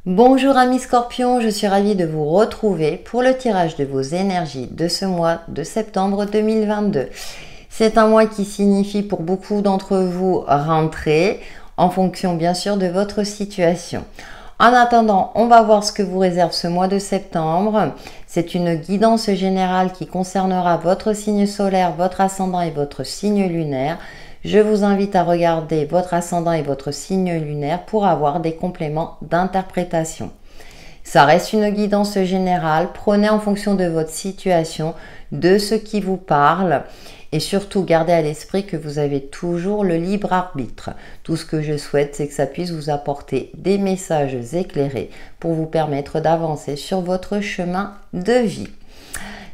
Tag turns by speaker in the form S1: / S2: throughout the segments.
S1: Bonjour amis Scorpions, je suis ravie de vous retrouver pour le tirage de vos énergies de ce mois de septembre 2022. C'est un mois qui signifie pour beaucoup d'entre vous rentrée, en fonction bien sûr de votre situation. En attendant, on va voir ce que vous réserve ce mois de septembre. C'est une guidance générale qui concernera votre signe solaire, votre ascendant et votre signe lunaire. Je vous invite à regarder votre ascendant et votre signe lunaire pour avoir des compléments d'interprétation. Ça reste une guidance générale. Prenez en fonction de votre situation, de ce qui vous parle. Et surtout, gardez à l'esprit que vous avez toujours le libre arbitre. Tout ce que je souhaite, c'est que ça puisse vous apporter des messages éclairés pour vous permettre d'avancer sur votre chemin de vie.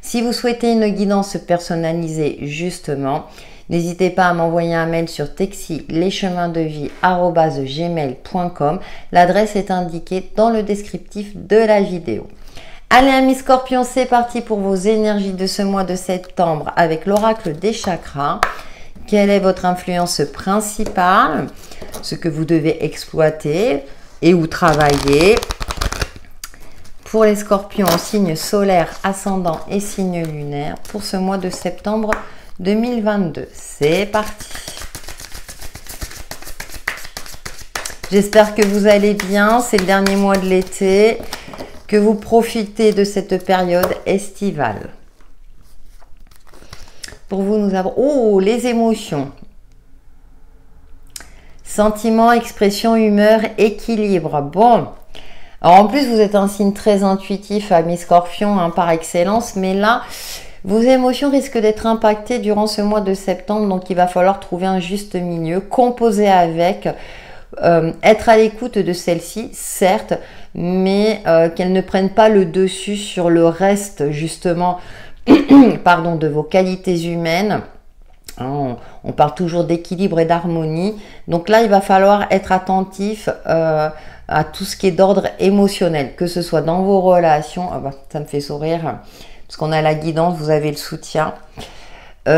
S1: Si vous souhaitez une guidance personnalisée, justement, n'hésitez pas à m'envoyer un mail sur texilecheminsdevie@gmail.com. L'adresse est indiquée dans le descriptif de la vidéo. Allez amis Scorpions, c'est parti pour vos énergies de ce mois de septembre avec l'oracle des chakras. Quelle est votre influence principale? Ce que vous devez exploiter et ou travailler. Pour les Scorpions en signe solaire, ascendant et signe lunaire pour ce mois de septembre 2022. C'est parti. J'espère que vous allez bien. C'est le dernier mois de l'été. Que vous profitez de cette période estivale. Pour vous, nous avons... Oh, les émotions. Sentiments, expression, humeur, équilibre. Bon. Alors, en plus, vous êtes un signe très intuitif, ami Scorpion, hein, par excellence. Mais là, vos émotions risquent d'être impactées durant ce mois de septembre. Donc, il va falloir trouver un juste milieu, composer avec... être à l'écoute de celle-ci, certes, mais qu'elles ne prennent pas le dessus sur le reste, justement, pardon, de vos qualités humaines. On parle toujours d'équilibre et d'harmonie. Donc là, il va falloir être attentif à tout ce qui est d'ordre émotionnel, que ce soit dans vos relations. Ah bah, ça me fait sourire, parce qu'on a la guidance, vous avez le soutien.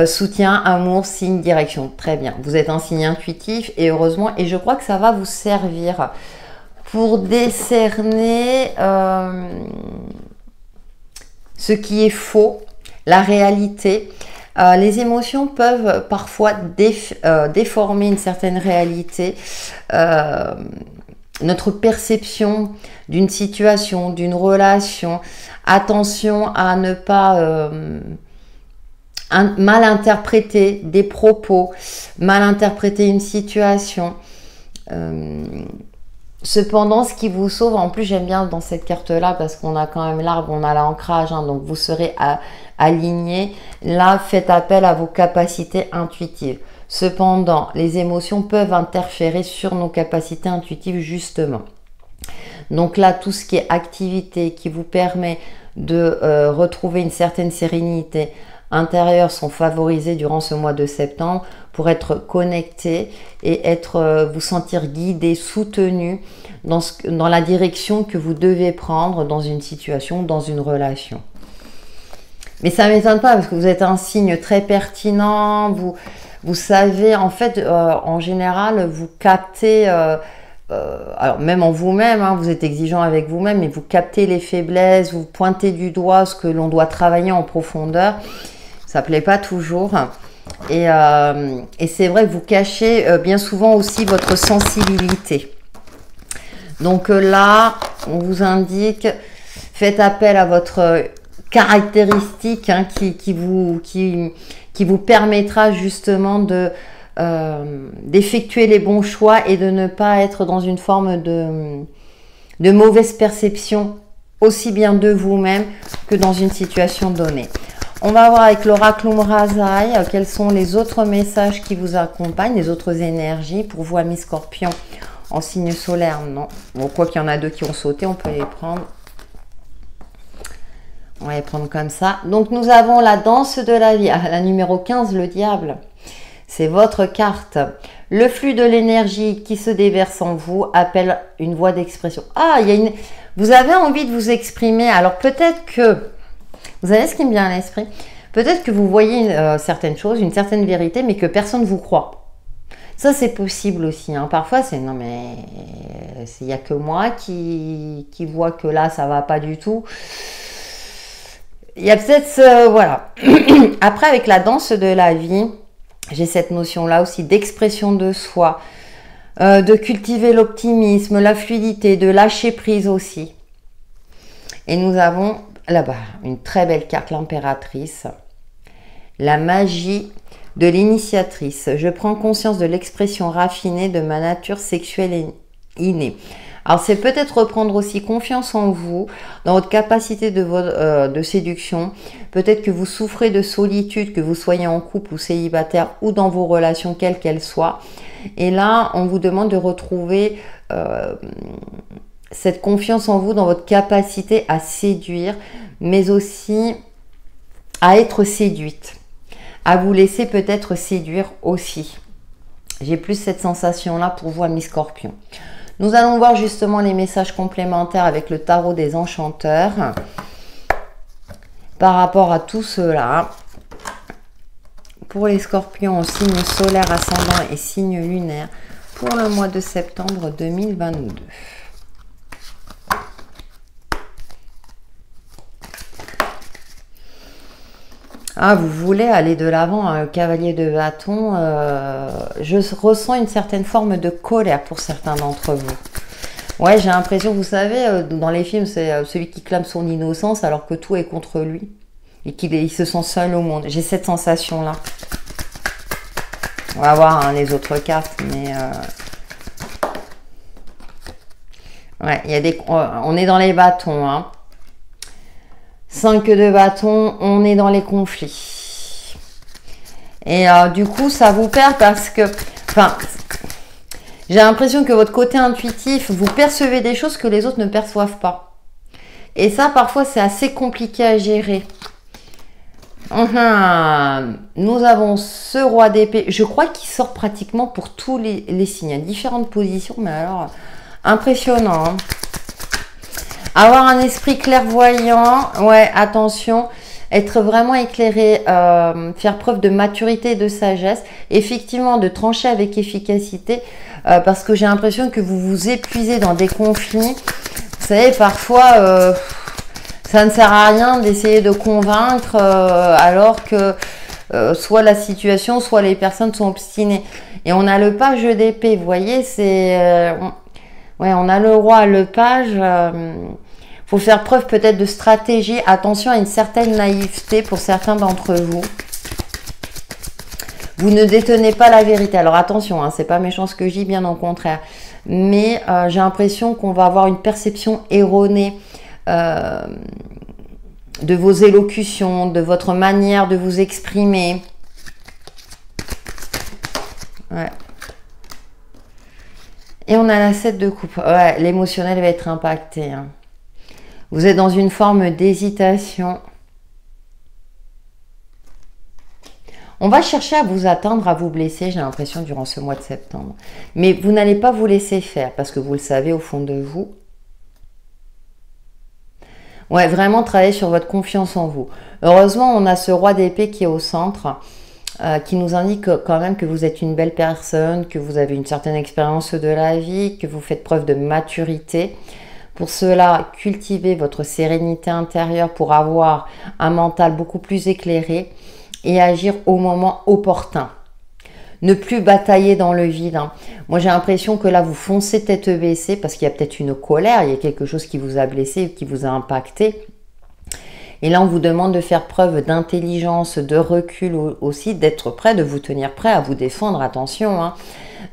S1: Soutien, amour, signe, direction. Très bien. Vous êtes un signe intuitif et heureusement, et je crois que ça va vous servir pour décerner ce qui est faux, la réalité. Les émotions peuvent parfois déformer une certaine réalité, notre perception d'une situation, d'une relation. Attention à ne pas... mal interpréter des propos, mal interpréter une situation. Cependant, ce qui vous sauve, en plus j'aime bien dans cette carte-là parce qu'on a quand même l'arbre, on a l'ancrage, hein, donc vous serez aligné. Là, faites appel à vos capacités intuitives. Cependant, les émotions peuvent interférer sur nos capacités intuitives justement. Donc là, tout ce qui est activité qui vous permet de retrouver une certaine sérénité intérieures sont favorisées durant ce mois de septembre pour être connecté et vous sentir guidé, soutenu dans la direction que vous devez prendre dans une situation, dans une relation. Mais ça ne m'étonne pas parce que vous êtes un signe très pertinent, vous savez, en fait, en général, vous captez... alors même en vous-même, hein, vous êtes exigeant avec vous-même, mais vous captez les faiblesses, vous pointez du doigt ce que l'on doit travailler en profondeur. Ça ne plaît pas toujours. Et c'est vrai que vous cachez bien souvent aussi votre sensibilité. Donc là, on vous indique, faites appel à votre caractéristique hein, qui vous permettra justement d'effectuer les bons choix et de ne pas être dans une forme de mauvaise perception aussi bien de vous-même que dans une situation donnée. On va voir avec l'oracle Umrazai quels sont les autres messages qui vous accompagnent, les autres énergies pour vous, amis Scorpions, en signe solaire. Non, bon, quoi qu'il y en a deux qui ont sauté, on peut les prendre. On va les prendre comme ça. Donc, nous avons la danse de la vie. Ah, la numéro 15, le diable. C'est votre carte. Le flux de l'énergie qui se déverse en vous appelle une voie d'expression. Ah, il y a une... Vous avez envie de vous exprimer. Alors, peut-être que... Vous savez ce qui me vient à l'esprit? Peut-être que vous voyez certaines choses, une certaine vérité, mais que personne ne vous croit. Ça, c'est possible aussi. Hein. Parfois, c'est non, mais il n'y a que moi qui vois que là, ça va pas du tout. Il y a peut-être, voilà. Après, avec la danse de la vie, j'ai cette notion-là aussi d'expression de soi, de cultiver l'optimisme, la fluidité, de lâcher prise aussi. Et nous avons là-bas une très belle carte, l'impératrice. La magie de l'initiatrice. Je prends conscience de l'expression raffinée de ma nature sexuelle et innée. Alors c'est peut-être reprendre aussi confiance en vous, dans votre capacité de séduction. Peut-être que vous souffrez de solitude, que vous soyez en couple ou célibataire ou dans vos relations, quelles qu'elles soient. Et là, on vous demande de retrouver cette confiance en vous, dans votre capacité à séduire, mais aussi à être séduite, à vous laisser peut-être séduire aussi. J'ai plus cette sensation-là pour vous, amis Scorpions. Nous allons voir justement les messages complémentaires avec le tarot des enchanteurs par rapport à tout cela. Pour les Scorpions, signe solaire, ascendant et signe lunaire pour le mois de septembre 2022. Ah, vous voulez aller de l'avant, cavalier de bâton. Je ressens une certaine forme de colère pour certains d'entre vous. Ouais, j'ai l'impression, vous savez, dans les films, c'est celui qui clame son innocence alors que tout est contre lui. Et qu'il se sent seul au monde. J'ai cette sensation-là. On va voir hein, les autres cartes, mais... Ouais, il y a des... on est dans les bâtons, hein. 5 de bâton, on est dans les conflits. Et du coup, ça vous perd parce que... Enfin, j'ai l'impression que votre côté intuitif, vous percevez des choses que les autres ne perçoivent pas. Et ça, parfois, c'est assez compliqué à gérer. Nous avons ce roi d'épée. Je crois qu'il sort pratiquement pour tous les signes. Il y a différentes positions, mais alors, impressionnant. Hein. Avoir un esprit clairvoyant, ouais, attention, être vraiment éclairé, faire preuve de maturité et de sagesse, effectivement de trancher avec efficacité, parce que j'ai l'impression que vous vous épuisez dans des conflits. Vous savez, parfois, ça ne sert à rien d'essayer de convaincre, alors que soit la situation, soit les personnes sont obstinées. Et on a le page d'épée, vous voyez, c'est... ouais, on a le roi, le page... faut faire preuve peut-être de stratégie. Attention à une certaine naïveté pour certains d'entre vous. Vous ne détenez pas la vérité. Alors attention, hein, c'est pas méchant ce que je dis, bien au contraire. Mais j'ai l'impression qu'on va avoir une perception erronée de vos élocutions, de votre manière de vous exprimer. Ouais. Et on a la 7 de coupe. Ouais, l'émotionnel va être impacté. Hein. Vous êtes dans une forme d'hésitation. On va chercher à vous atteindre, à vous blesser, j'ai l'impression, durant ce mois de septembre. Mais vous n'allez pas vous laisser faire, parce que vous le savez au fond de vous. Ouais, vraiment travailler sur votre confiance en vous. Heureusement, on a ce roi d'épée qui est au centre, qui nous indique quand même que vous êtes une belle personne, que vous avez une certaine expérience de la vie, que vous faites preuve de maturité. Pour cela, cultivez votre sérénité intérieure pour avoir un mental beaucoup plus éclairé et agir au moment opportun. Ne plus batailler dans le vide. Hein. Moi, j'ai l'impression que là, vous foncez tête baissée parce qu'il y a peut-être une colère, il y a quelque chose qui vous a blessé, qui vous a impacté. Et là, on vous demande de faire preuve d'intelligence, de recul aussi, d'être prêt, de vous tenir prêt à vous défendre, attention, hein,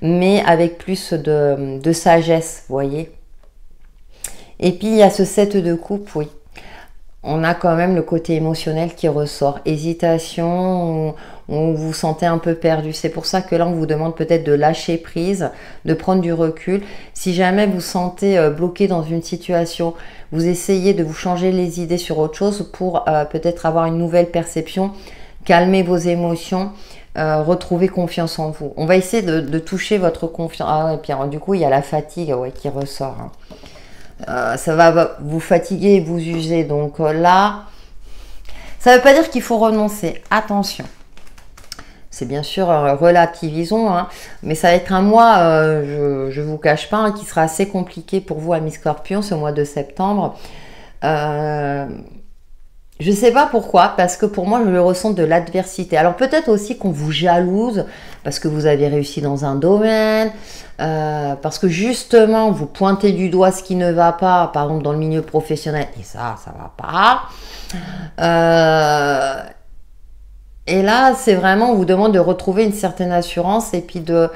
S1: mais avec plus de sagesse, vous voyez. Et puis, il y a ce 7 de coupe, oui. On a quand même le côté émotionnel qui ressort. Hésitation, on vous sentez un peu perdu. C'est pour ça que là, on vous demande peut-être de lâcher prise, de prendre du recul. Si jamais vous sentez bloqué dans une situation, vous essayez de vous changer les idées sur autre chose pour peut-être avoir une nouvelle perception, calmer vos émotions, retrouver confiance en vous. On va essayer de toucher votre confiance. Ah ouais, et puis alors, du coup, il y a la fatigue ouais, qui ressort. Hein. Ça va vous fatiguer et vous user. Donc là, ça ne veut pas dire qu'il faut renoncer. Attention. C'est bien sûr, relativisons, hein, mais ça va être un mois, je ne vous cache pas, hein, qui sera assez compliqué pour vous, amis Scorpion, ce mois de septembre. Je ne sais pas pourquoi, parce que pour moi, je le ressens de l'adversité. Alors peut-être aussi qu'on vous jalouse, parce que vous avez réussi dans un domaine, parce que justement, vous pointez du doigt ce qui ne va pas, par exemple dans le milieu professionnel, et ça va pas. Et là, c'est vraiment, on vous demande de retrouver une certaine assurance et puis de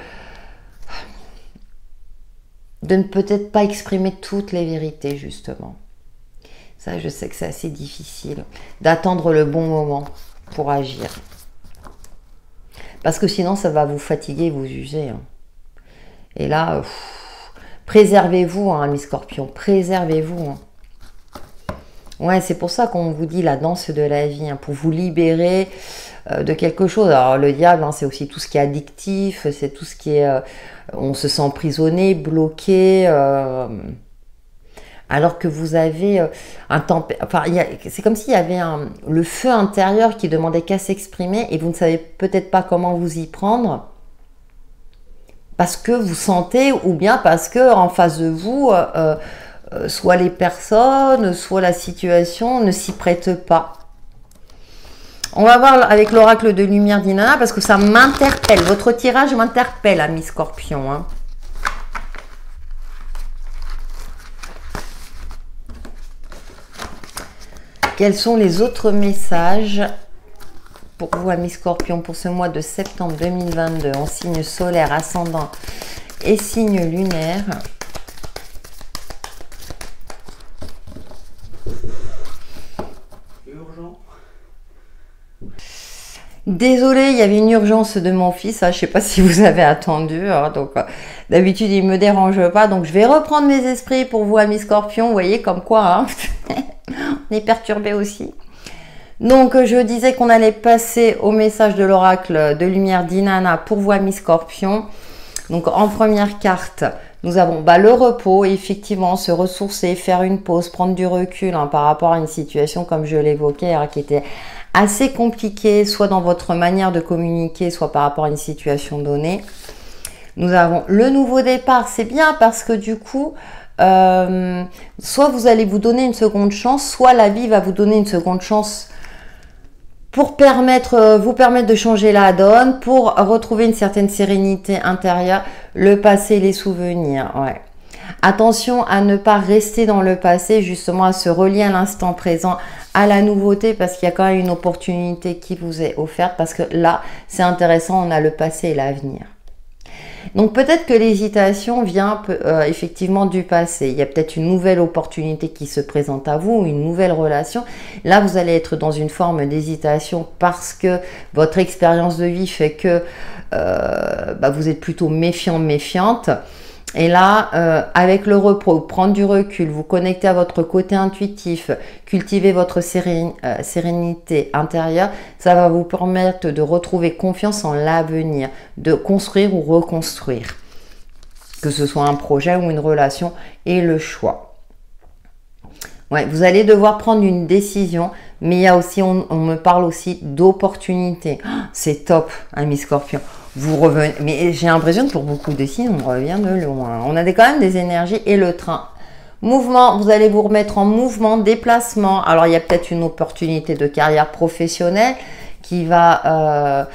S1: ne peut-être pas exprimer toutes les vérités, justement. Ça, je sais que c'est assez difficile d'attendre le bon moment pour agir. Parce que sinon, ça va vous fatiguer et vous user. Hein. Et là, préservez-vous, hein, mes scorpions, préservez-vous. Hein. Ouais, c'est pour ça qu'on vous dit la danse de la vie, hein, pour vous libérer de quelque chose. Alors, le diable, hein, c'est aussi tout ce qui est addictif, c'est tout ce qui est... on se sent emprisonné, bloqué... alors que vous avez un temps... Enfin, c'est comme s'il y avait le feu intérieur qui demandait qu'à s'exprimer et vous ne savez peut-être pas comment vous y prendre parce que vous sentez ou bien parce que en face de vous, soit les personnes, soit la situation ne s'y prête pas. On va voir avec l'oracle de lumière d'Inanna parce que ça m'interpelle. Votre tirage m'interpelle, amis Scorpion. Hein. Quels sont les autres messages pour vous, amis Scorpions, pour ce mois de septembre 2022 en signe solaire, ascendant et signe lunaire?
S2: Urgent.
S1: Désolée, il y avait une urgence de mon fils, hein, je ne sais pas si vous avez attendu, hein, donc d'habitude il ne me dérange pas, donc je vais reprendre mes esprits pour vous, amis Scorpions, vous voyez comme quoi, hein, on est perturbé aussi. Donc je disais qu'on allait passer au message de l'oracle de lumière d'Inanna pour vous, amis Scorpions. Donc en première carte, nous avons le repos, effectivement, se ressourcer, faire une pause, prendre du recul hein, par rapport à une situation, comme je l'évoquais, hein, qui était assez compliquée, soit dans votre manière de communiquer, soit par rapport à une situation donnée. Nous avons le nouveau départ, c'est bien parce que du coup, soit vous allez vous donner une seconde chance, soit la vie va vous donner une seconde chance pour vous permettre de changer la donne, pour retrouver une certaine sérénité intérieure, le passé, les souvenirs. Ouais. Attention à ne pas rester dans le passé, justement à se relier à l'instant présent, à la nouveauté, parce qu'il y a quand même une opportunité qui vous est offerte, parce que là, c'est intéressant, on a le passé et l'avenir. Donc peut-être que l'hésitation vient effectivement du passé. Il y a peut-être une nouvelle opportunité qui se présente à vous, une nouvelle relation. Là, vous allez être dans une forme d'hésitation parce que votre expérience de vie fait que vous êtes plutôt méfiant, méfiante. Et là, avec le repos, prendre du recul, vous connecter à votre côté intuitif, cultiver votre sérénité intérieure, ça va vous permettre de retrouver confiance en l'avenir, de construire ou reconstruire, que ce soit un projet ou une relation et le choix. Ouais, vous allez devoir prendre une décision, mais il y a aussi, on me parle aussi d'opportunités. Oh, c'est top, amis Scorpions. Vous revenez, mais j'ai l'impression que pour beaucoup de signes, on revient de loin. On a quand même des énergies et le train. Mouvement, vous allez vous remettre en mouvement, déplacement. Alors, il y a peut-être une opportunité de carrière professionnelle qui va,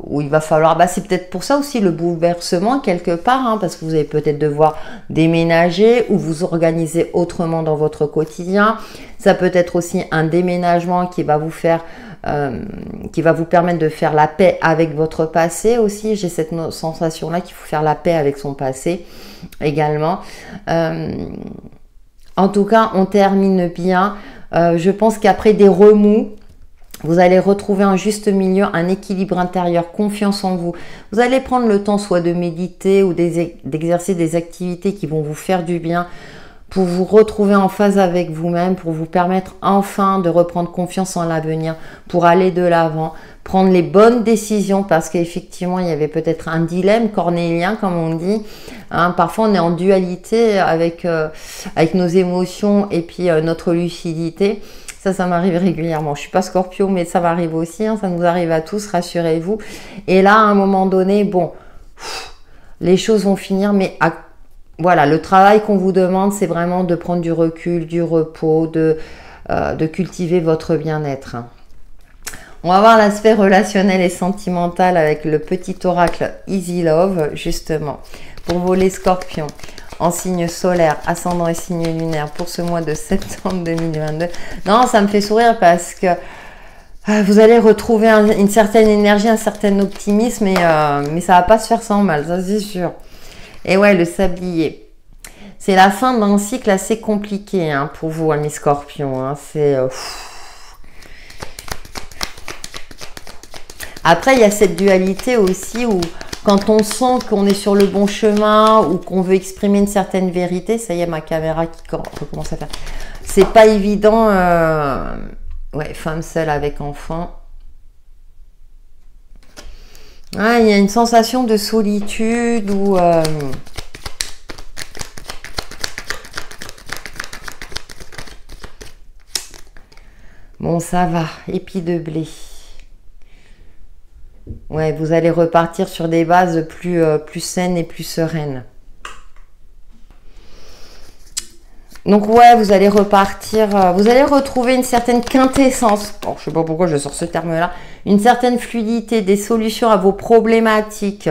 S1: où il va falloir, c'est peut-être pour ça aussi le bouleversement quelque part, hein, parce que vous allez peut-être devoir déménager ou vous organiser autrement dans votre quotidien. Ça peut être aussi un déménagement qui va vous faire... qui va vous permettre de faire la paix avec votre passé aussi. J'ai cette sensation-là qu'il faut faire la paix avec son passé également. En tout cas, on termine bien. Je pense qu'après des remous, vous allez retrouver un juste milieu, un équilibre intérieur, confiance en vous. Vous allez prendre le temps soit de méditer ou d'exercer des activités qui vont vous faire du bien, pour vous retrouver en phase avec vous-même, pour vous permettre enfin de reprendre confiance en l'avenir, pour aller de l'avant, prendre les bonnes décisions, parce qu'effectivement, il y avait peut-être un dilemme cornélien, comme on dit. Hein, parfois, on est en dualité avec nos émotions et puis notre lucidité. Ça m'arrive régulièrement. Je suis pas Scorpio, mais ça m'arrive aussi. Hein, ça nous arrive à tous, rassurez-vous. Et là, à un moment donné, bon, les choses vont finir, mais voilà, le travail qu'on vous demande, c'est vraiment de prendre du recul, du repos, de cultiver votre bien-être. On va voir l'aspect relationnel et sentimental avec le petit oracle Easy Love, justement, pour vos les scorpions. En signe solaire, ascendant et signe lunaire pour ce mois de septembre 2022. Non, ça me fait sourire parce que vous allez retrouver une certaine énergie, un certain optimisme, mais ça va pas se faire sans mal, ça c'est sûr. Et ouais, le sablier. C'est la fin d'un cycle assez compliqué hein, pour vous, amis scorpions. Hein. C'est... Après, il y a cette dualité aussi où quand on sent qu'on est sur le bon chemin ou qu'on veut exprimer une certaine vérité, ça y est, ma caméra qui recommence à faire. C'est pas évident. Ouais, femme seule avec enfant. Ah, il y a une sensation de solitude ou... Bon, ça va. Épi de blé. Ouais, vous allez repartir sur des bases plus saines et plus sereines. Donc ouais, vous allez repartir, vous allez retrouver une certaine quintessence. Bon, je sais pas pourquoi je sors ce terme-là. Une certaine fluidité, des solutions à vos problématiques.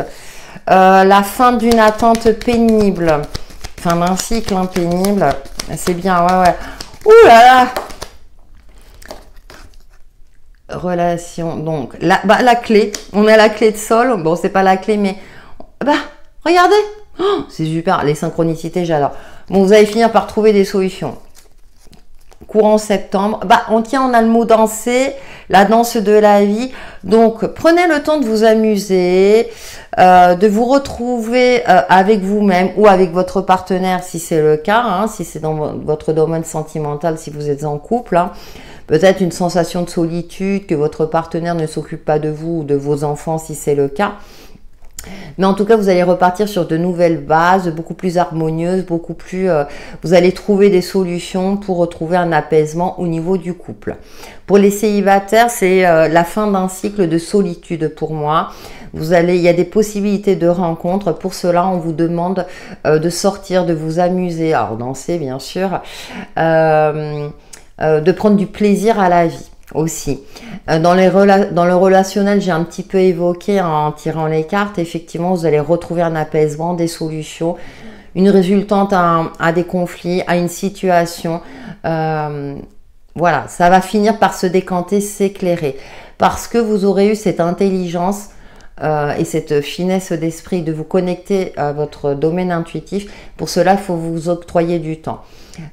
S1: La fin d'une attente pénible. Fin d'un cycle hein, pénible. C'est bien, ouais. Ouh là là. Relation, donc la clé, on a la clé de sol, bon c'est pas la clé mais regardez, oh, c'est super, les synchronicités j'adore. Bon vous allez finir par trouver des solutions. Courant septembre, on a le mot danser, la danse de la vie, donc prenez le temps de vous amuser, de vous retrouver avec vous-même ou avec votre partenaire si c'est le cas, hein, si c'est dans votre domaine sentimental, si vous êtes en couple, hein. Peut-être une sensation de solitude, que votre partenaire ne s'occupe pas de vous ou de vos enfants si c'est le cas. Mais en tout cas, vous allez repartir sur de nouvelles bases, beaucoup plus harmonieuses, beaucoup plus... vous allez trouver des solutions pour retrouver un apaisement au niveau du couple. Pour les célibataires, c'est la fin d'un cycle de solitude pour moi. Il y a des possibilités de rencontres. Pour cela, on vous demande de sortir, de vous amuser, alors danser bien sûr, de prendre du plaisir à la vie aussi. Dans le relationnel, j'ai un petit peu évoqué en tirant les cartes, effectivement, vous allez retrouver un apaisement, des solutions, une résultante à des conflits, à une situation. Voilà, ça va finir par se décanter, s'éclairer. Parce que vous aurez eu cette intelligence et cette finesse d'esprit de vous connecter à votre domaine intuitif. Pour cela, il faut vous octroyer du temps.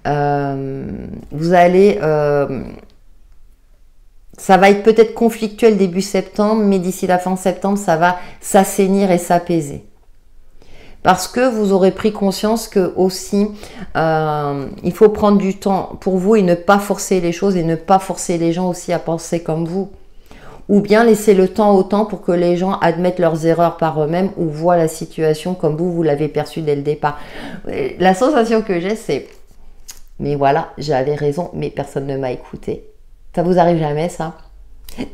S1: Vous allez... ça va être peut-être conflictuel début septembre, mais d'ici la fin septembre, ça va s'assainir et s'apaiser. Parce que vous aurez pris conscience que aussi, il faut prendre du temps pour vous et ne pas forcer les choses et ne pas forcer les gens aussi à penser comme vous. Ou bien laisser le temps au temps pour que les gens admettent leurs erreurs par eux-mêmes ou voient la situation comme vous l'avez perçue dès le départ. La sensation que j'ai, c'est... Mais voilà, j'avais raison, mais personne ne m'a écouté. Ça vous arrive jamais, ça?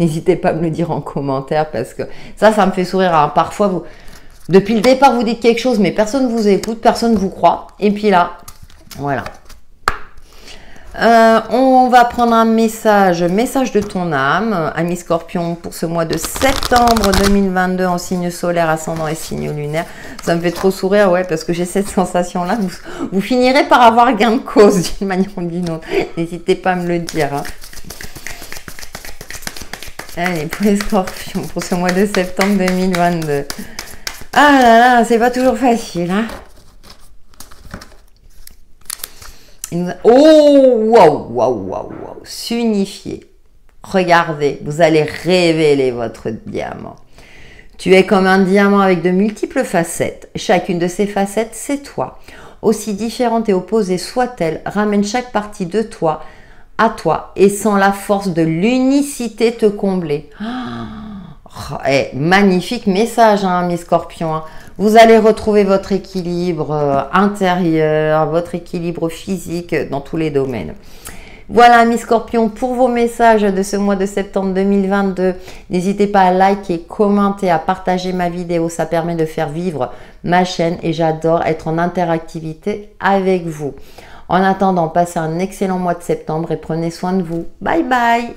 S1: N'hésitez pas à me le dire en commentaire parce que ça me fait sourire. Hein. Parfois, depuis le départ, vous dites quelque chose, mais personne ne vous écoute, personne ne vous croit. Et puis là, voilà. On va prendre un message de ton âme, ami Scorpion, pour ce mois de septembre 2022 en signe solaire, ascendant et signe lunaire. Ça me fait trop sourire, ouais, parce que j'ai cette sensation-là. Vous finirez par avoir gain de cause d'une manière ou d'une autre. N'hésitez pas à me le dire. Hein. Allez, pour les Scorpions, pour ce mois de septembre 2022. Ah là là, c'est pas toujours facile, hein. Oh, waouh, s'unifier. Regardez, vous allez révéler votre diamant. Tu es comme un diamant avec de multiples facettes. Chacune de ces facettes, c'est toi. Aussi différente et opposée soit-elle, ramène chaque partie de toi à toi et sans la force de l'unicité te combler. Oh, magnifique message, hein, mes Scorpions. Hein. Vous allez retrouver votre équilibre intérieur, votre équilibre physique dans tous les domaines. Voilà mes scorpions pour vos messages de ce mois de septembre 2022. N'hésitez pas à liker, commenter, à partager ma vidéo. Ça permet de faire vivre ma chaîne et j'adore être en interactivité avec vous. En attendant, passez un excellent mois de septembre et prenez soin de vous. Bye bye!